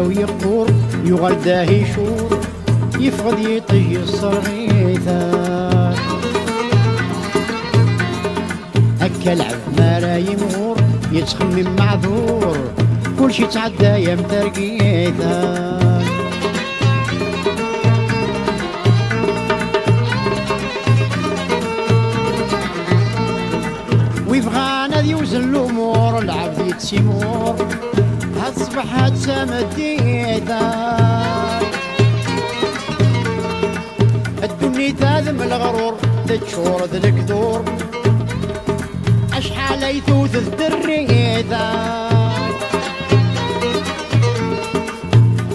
ويقور يغال داهي شور يفقد يطي الصرغيثة هكا العب ما لا يمغور يتخمم معذور كل شي تعدى يا مترقيثة ويبغانا يوزن الامور العبد يتسيمور هاد الصبح هاد سمديتا الدنيا تاذم الغرور تتشور ذا الكدور اشحال يثوث الدريتا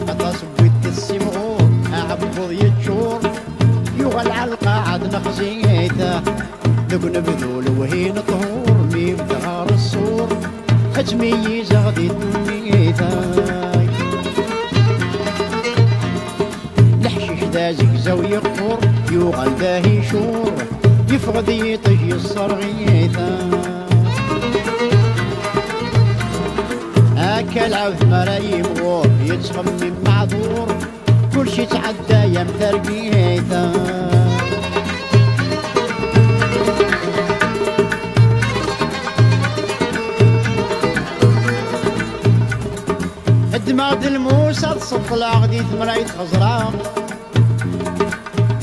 اتصبت السمغور اعبض يتشور يغل على القاعد نخزيتا ذقن بذول وهين طهور ميم دغار الصور أتميز غدي الدنيثاي الحشيش ذا زقزا ويقفور يوغل داهي شور يفقد يطي الصرغيثا هكا العوث مرايم غور يتخمم معذور كل شي تعدى يا مترقيثا دماغ الموسى تصف العقدي ثمريت خزرا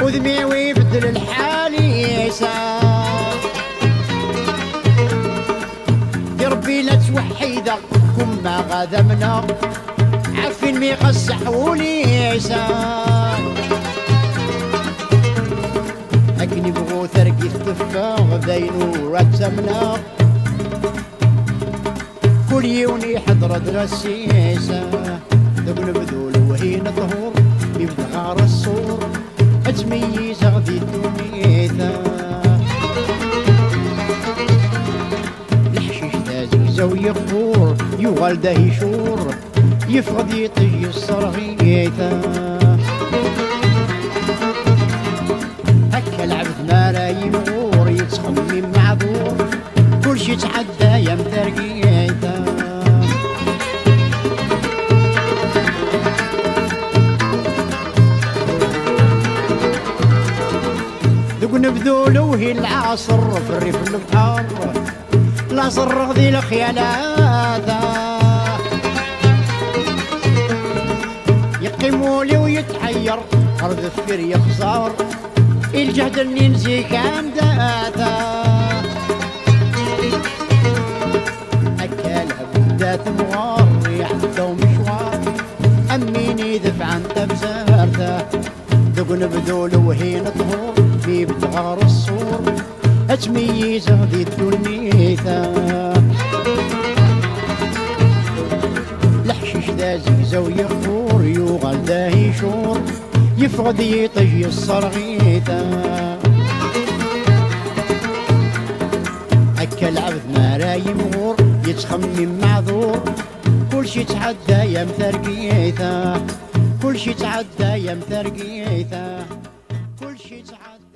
وذمي ويبدل الحال يسار يا ربي لا توحيدا كم ما غادمنا عارفين مي قصح وليسار أكني بغو ثرقي التفاغ ذينو رتمنا كل يوني حضرة درسيسة ذقن بذول وهين طهور يبغار الصور أتميز غدي الدنيثة الحشيش ذا زقزا ويقفور يغال داهي شور يفقد يطي الصرغيثة هكا العبد ما لا يمغور يتخمم معذور كل شي تعدى يا مترقيثة ذقن بذول وهي العصر في الريف البحر العصر رغذي الخيالات يقيمولي ويتحير أرض الثير يخسر الجهد اللي نزي كان داتا ذات موار يحدو مشوار أميني دفع انت بزارته ذقن بذول وهين طهور في بتغار الصور أتميز غدي الدنيثة الحشيش ذا زقزا ويغفور يوغل داهي شور يفقد يطي الصرغيثة هكا العبد ما لا يمغور يتخمم معذور كل شي تعدى يا مترقيثة كل شي تعدى يا مترقيثة